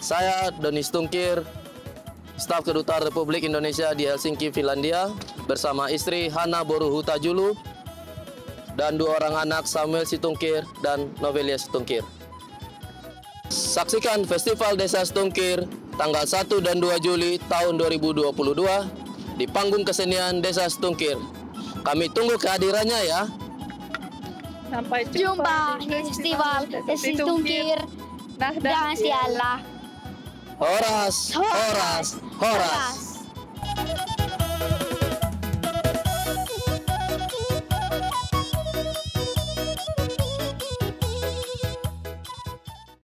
Saya Doni Stungkir, staf Kedutaan Republik Indonesia di Helsinki, Finlandia, bersama istri Hana Boruhutajulu dan 2 orang anak, Samuel Situngkir dan Novelia Situngkir. Saksikan Festival Desa Situngkir tanggal 1 dan 2 Juli tahun 2022 di panggung kesenian Desa Situngkir. Kami tunggu kehadirannya ya. Sampai Jumpa di Festival Desa Situngkir. Dan sialah. Horas, horas, horas.